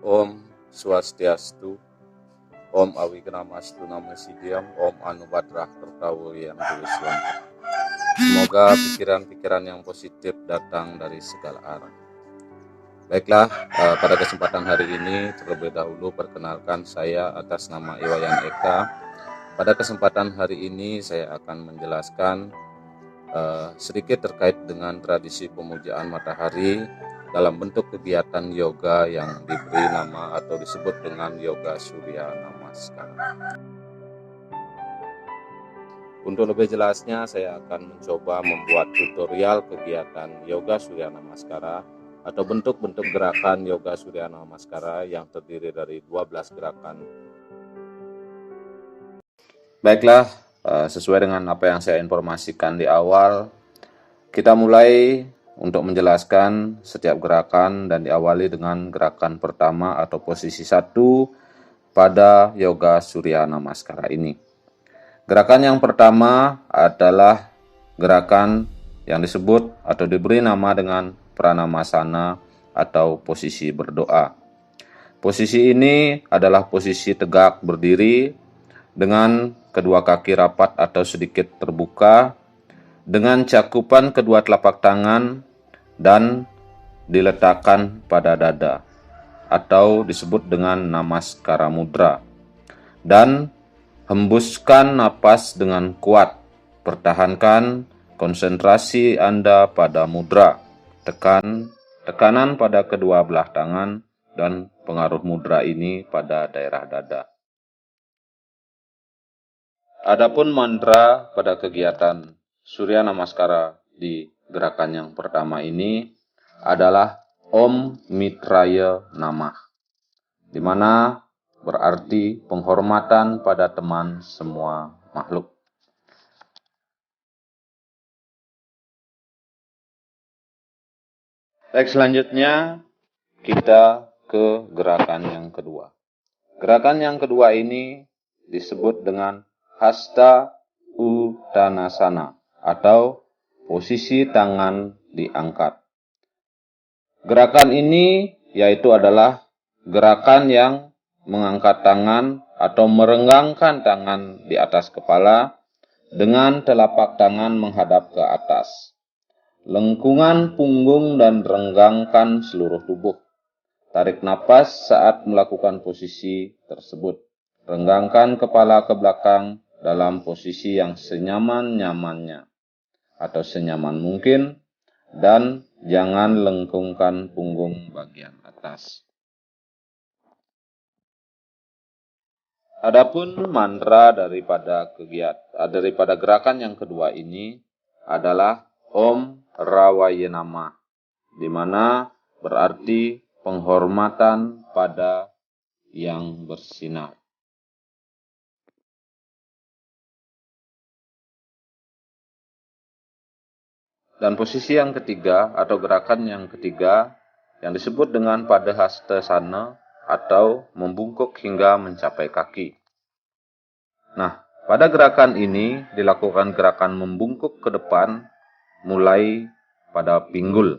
Om Swastiastu, Om Awignamastu Namasidiam, Om Anubadrah Tertawuyan Tuwiswan. Semoga pikiran-pikiran yang positif datang dari segala arah. Baiklah, pada kesempatan hari ini terlebih dahulu perkenalkan saya atas nama Iwayan Eka. Pada kesempatan hari ini saya akan menjelaskan sedikit terkait dengan tradisi pemujaan matahari dalam bentuk kegiatan yoga yang diberi nama atau disebut dengan Yoga Surya Namaskara. Untuk lebih jelasnya, saya akan mencoba membuat tutorial kegiatan Yoga Surya Namaskara atau bentuk-bentuk gerakan Yoga Surya Namaskara yang terdiri dari 12 gerakan. Baiklah, sesuai dengan apa yang saya informasikan di awal, kita mulai untuk menjelaskan setiap gerakan dan diawali dengan gerakan pertama atau posisi 1 pada Yoga Surya Namaskara ini. Gerakan yang pertama adalah gerakan yang disebut atau diberi nama dengan Pranamasana atau posisi berdoa. Posisi ini adalah posisi tegak berdiri dengan kedua kaki rapat atau sedikit terbuka, dengan cakupan kedua telapak tangan dan diletakkan pada dada atau disebut dengan Namaskara Mudra, dan hembuskan napas dengan kuat. Pertahankan konsentrasi Anda pada mudra. Tekanan pada kedua belah tangan dan pengaruh mudra ini pada daerah dada. Adapun mantra pada kegiatan Surya Namaskara di gerakan yang pertama ini adalah Om Mitraya Namah, di mana berarti penghormatan pada teman semua makhluk. Baik, selanjutnya kita ke gerakan yang kedua. Gerakan yang kedua ini disebut dengan Hasta Uttanasana atau posisi tangan diangkat. Gerakan ini yaitu adalah gerakan yang mengangkat tangan atau merenggangkan tangan di atas kepala dengan telapak tangan menghadap ke atas. Lengkungan punggung dan renggangkan seluruh tubuh. Tarik napas saat melakukan posisi tersebut. Renggangkan kepala ke belakang dalam posisi yang senyaman-nyamannya atau senyaman mungkin, dan jangan lengkungkan punggung bagian atas. Adapun mantra daripada gerakan yang kedua ini adalah Om Rawaya Namah, di mana berarti penghormatan pada yang bersinar. Dan posisi yang ketiga atau gerakan yang ketiga yang disebut dengan Padahastasana atau membungkuk hingga mencapai kaki. Nah, pada gerakan ini dilakukan gerakan membungkuk ke depan mulai pada pinggul.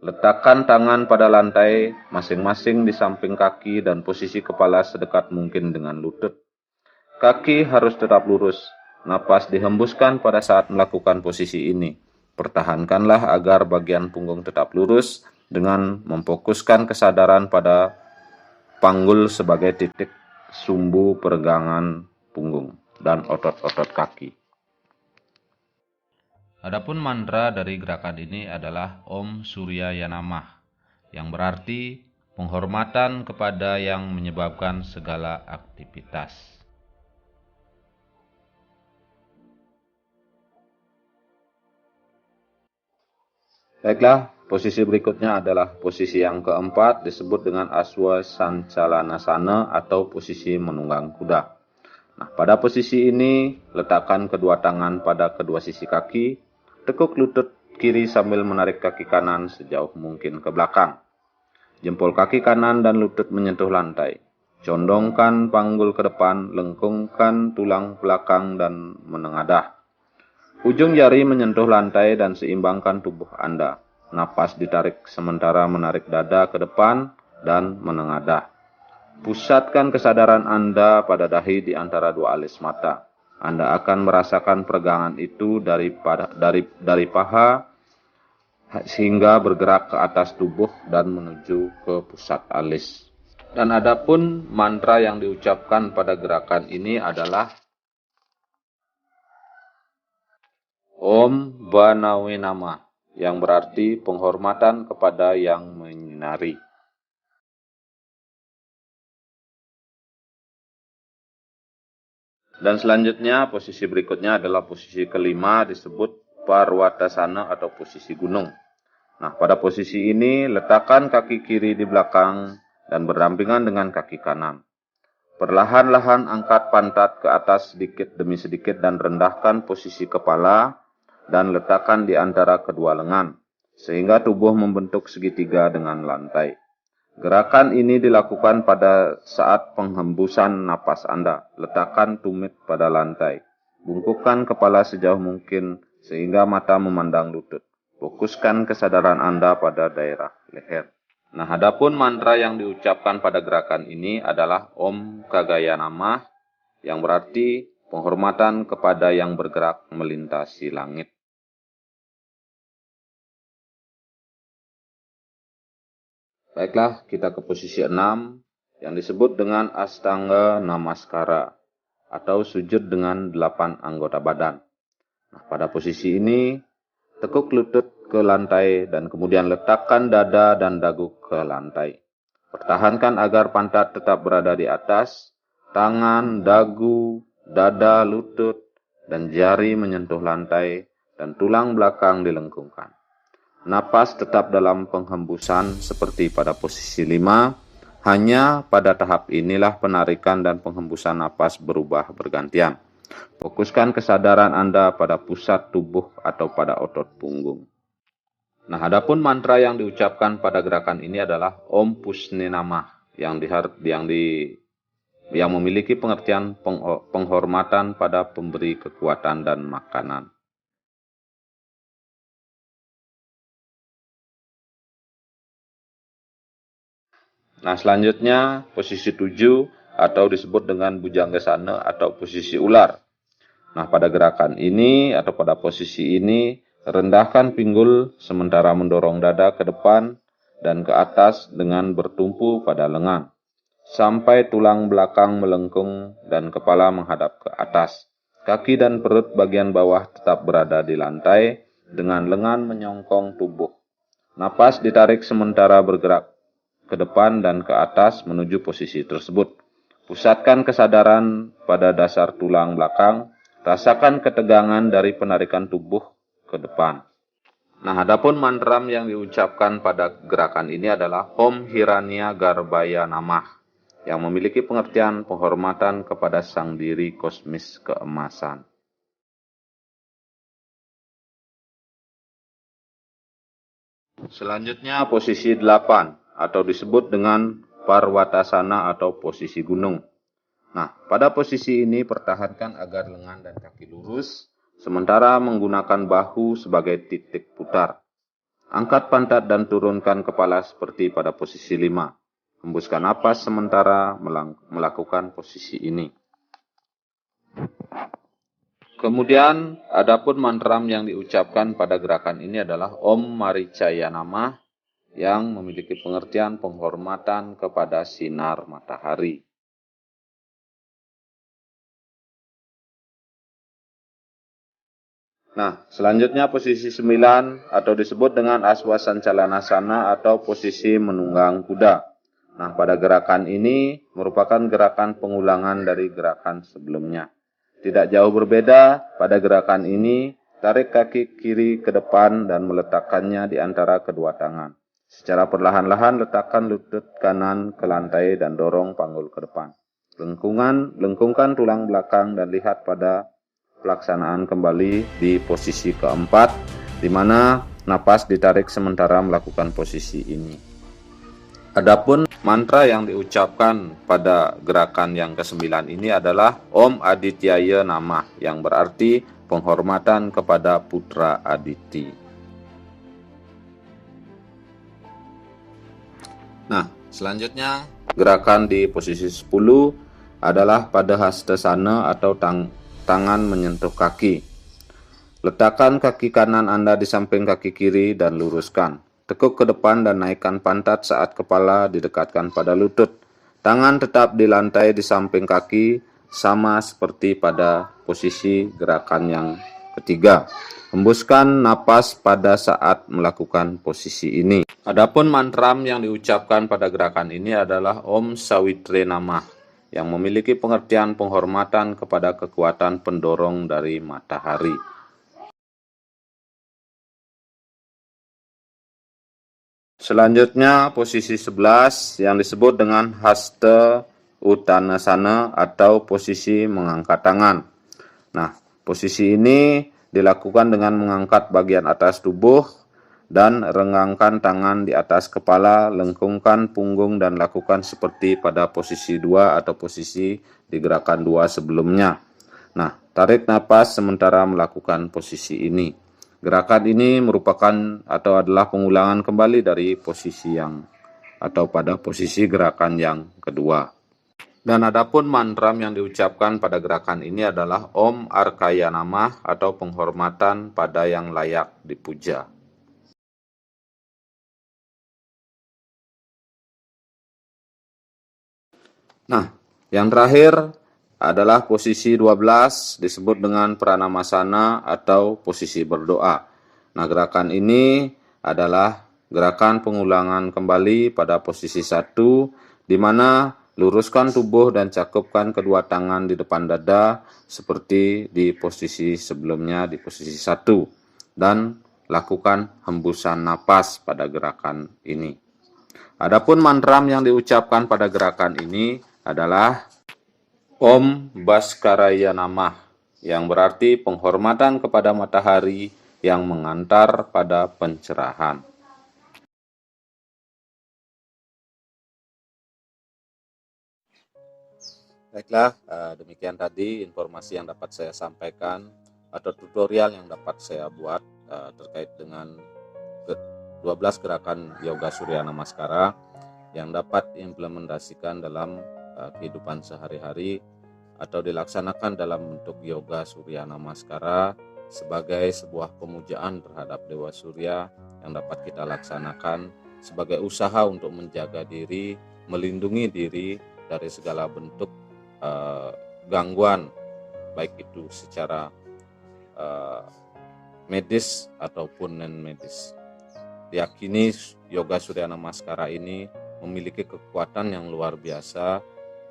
Letakkan tangan pada lantai masing-masing di samping kaki dan posisi kepala sedekat mungkin dengan lutut. Kaki harus tetap lurus. Napas dihembuskan pada saat melakukan posisi ini. Pertahankanlah agar bagian punggung tetap lurus dengan memfokuskan kesadaran pada panggul sebagai titik sumbu peregangan punggung dan otot-otot kaki. Adapun mantra dari gerakan ini adalah Om Surya Namah, yang berarti penghormatan kepada yang menyebabkan segala aktivitas. Baiklah, posisi berikutnya adalah posisi yang keempat, disebut dengan Aswa Sancalanasana atau posisi menunggang kuda. Nah, pada posisi ini, letakkan kedua tangan pada kedua sisi kaki, tekuk lutut kiri sambil menarik kaki kanan sejauh mungkin ke belakang. Jempol kaki kanan dan lutut menyentuh lantai. Condongkan panggul ke depan, lengkungkan tulang belakang dan menengadah. Ujung jari menyentuh lantai dan seimbangkan tubuh Anda. Napas ditarik sementara menarik dada ke depan dan menengadah. Pusatkan kesadaran Anda pada dahi di antara dua alis mata. Anda akan merasakan peregangan itu dari paha sehingga bergerak ke atas tubuh dan menuju ke pusat alis. Dan adapun mantra yang diucapkan pada gerakan ini adalah Om Banawe Nama, yang berarti penghormatan kepada yang menyinari. Dan selanjutnya posisi berikutnya adalah posisi kelima, disebut Parwatasana atau posisi gunung. Nah, pada posisi ini letakkan kaki kiri di belakang dan berdampingan dengan kaki kanan. Perlahan-lahan angkat pantat ke atas sedikit demi sedikit dan rendahkan posisi kepala dan letakkan di antara kedua lengan, sehingga tubuh membentuk segitiga dengan lantai. Gerakan ini dilakukan pada saat penghembusan napas Anda. Letakkan tumit pada lantai. Bungkukkan kepala sejauh mungkin sehingga mata memandang lutut. Fokuskan kesadaran Anda pada daerah leher. Nah, adapun mantra yang diucapkan pada gerakan ini adalah Om Kagaya Nama, yang berarti penghormatan kepada yang bergerak melintasi langit. Baiklah, kita ke posisi 6 yang disebut dengan Astanga Namaskara atau sujud dengan 8 anggota badan. Nah, pada posisi ini tekuk lutut ke lantai dan kemudian letakkan dada dan dagu ke lantai. Pertahankan agar pantat tetap berada di atas, tangan, dagu, dada, lutut, dan jari menyentuh lantai dan tulang belakang dilengkungkan. Napas tetap dalam penghembusan seperti pada posisi 5, hanya pada tahap inilah penarikan dan penghembusan napas berubah bergantian. Fokuskan kesadaran Anda pada pusat tubuh atau pada otot punggung. Nah, adapun mantra yang diucapkan pada gerakan ini adalah Om Pusne Namah yang memiliki pengertian penghormatan pada pemberi kekuatan dan makanan. Nah, selanjutnya posisi 7 atau disebut dengan Bujanggasana atau posisi ular. Nah, pada gerakan ini atau pada posisi ini, rendahkan pinggul sementara mendorong dada ke depan dan ke atas dengan bertumpu pada lengan, sampai tulang belakang melengkung dan kepala menghadap ke atas. Kaki dan perut bagian bawah tetap berada di lantai dengan lengan menyongkong tubuh. Napas ditarik sementara bergerak ke depan dan ke atas menuju posisi tersebut. Pusatkan kesadaran pada dasar tulang belakang. Rasakan ketegangan dari penarikan tubuh ke depan. Nah, adapun mantra yang diucapkan pada gerakan ini adalah Om Hiranya Garbaya Namah, yang memiliki pengertian penghormatan kepada sang diri kosmis keemasan. Selanjutnya posisi 8 atau disebut dengan Parwatasana atau posisi gunung. Nah, pada posisi ini pertahankan agar lengan dan kaki lurus, sementara menggunakan bahu sebagai titik putar. Angkat pantat dan turunkan kepala seperti pada posisi 5. Hembuskan napas sementara melakukan posisi ini. Kemudian, adapun mantra yang diucapkan pada gerakan ini adalah Om Maricaya Namah, yang memiliki pengertian penghormatan kepada sinar matahari. Nah, selanjutnya posisi 9 atau disebut dengan Aswasancalanasana atau posisi menunggang kuda. Nah, pada gerakan ini merupakan gerakan pengulangan dari gerakan sebelumnya. Tidak jauh berbeda, pada gerakan ini tarik kaki kiri ke depan dan meletakkannya di antara kedua tangan. Secara perlahan-lahan letakkan lutut kanan ke lantai dan dorong panggul ke depan. Lengkungkan tulang belakang dan lihat pada pelaksanaan kembali di posisi keempat, di mana napas ditarik sementara melakukan posisi ini. Adapun mantra yang diucapkan pada gerakan yang ke-9 ini adalah Om Adityaya Namah, yang berarti penghormatan kepada putra Aditi. Nah, Selanjutnya, gerakan di posisi 10 adalah pada hastasana atau tangan menyentuh kaki. Letakkan kaki kanan Anda di samping kaki kiri dan luruskan. Tekuk ke depan dan naikkan pantat saat kepala didekatkan pada lutut. Tangan tetap di lantai di samping kaki, sama seperti pada posisi gerakan yang ketiga. Hembuskan napas pada saat melakukan posisi ini. Adapun mantram yang diucapkan pada gerakan ini adalah Om Sawitre Namah, yang memiliki pengertian penghormatan kepada kekuatan pendorong dari matahari. Selanjutnya posisi 11 yang disebut dengan Hasta Uttanasana atau posisi mengangkat tangan. Nah, posisi ini dilakukan dengan mengangkat bagian atas tubuh dan renggangkan tangan di atas kepala, lengkungkan punggung dan lakukan seperti pada posisi 2 atau posisi di gerakan 2 sebelumnya. Nah, tarik napas sementara melakukan posisi ini. Gerakan ini merupakan atau adalah pengulangan kembali dari posisi yang atau pada posisi gerakan yang kedua. Dan adapun mantram yang diucapkan pada gerakan ini adalah Om Arkaya Namah atau penghormatan pada yang layak dipuja. Nah, yang terakhir adalah posisi 12 disebut dengan Pranamasana atau posisi berdoa. Nah, gerakan ini adalah gerakan pengulangan kembali pada posisi 1 di mana luruskan tubuh dan cakupkan kedua tangan di depan dada seperti di posisi sebelumnya di posisi 1 dan lakukan hembusan napas pada gerakan ini. Adapun mantram yang diucapkan pada gerakan ini adalah Om Bhaskaraya Namah, yang berarti penghormatan kepada matahari yang mengantar pada pencerahan. Baiklah, demikian tadi informasi yang dapat saya sampaikan atau tutorial yang dapat saya buat terkait dengan 12 gerakan Yoga Surya Namaskara yang dapat diimplementasikan dalam kehidupan sehari-hari atau dilaksanakan dalam bentuk Yoga Surya Namaskara sebagai sebuah pemujaan terhadap Dewa Surya yang dapat kita laksanakan sebagai usaha untuk menjaga diri, melindungi diri dari segala bentuk gangguan, baik itu secara medis ataupun non-medis. Diyakini Yoga Surya Namaskara ini memiliki kekuatan yang luar biasa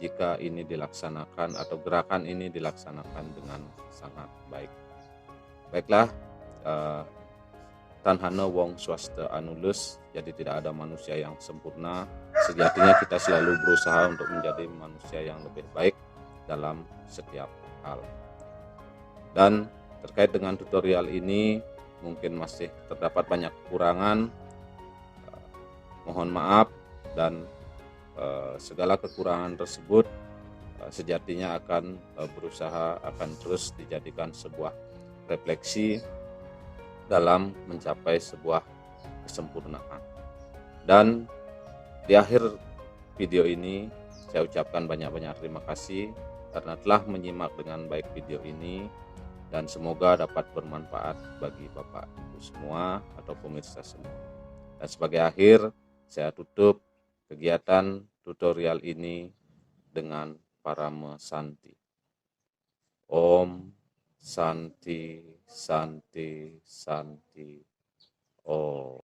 jika ini dilaksanakan atau gerakan ini dilaksanakan dengan sangat baik. Baiklah, Tanhana Wong Swasta Anulus, jadi tidak ada manusia yang sempurna. Sejatinya kita selalu berusaha untuk menjadi manusia yang lebih baik dalam setiap hal. Dan terkait dengan tutorial ini mungkin masih terdapat banyak kekurangan. Mohon maaf, dan segala kekurangan tersebut sejatinya akan berusaha akan terus dijadikan sebuah refleksi dalam mencapai sebuah kesempurnaan. Dan di akhir video ini saya ucapkan banyak-banyak terima kasih karena telah menyimak dengan baik video ini, dan semoga dapat bermanfaat bagi Bapak Ibu semua atau pemirsa semua. Dan sebagai akhir, saya tutup kegiatan tutorial ini dengan Parama Santi. Om Santi Santi Santi Om.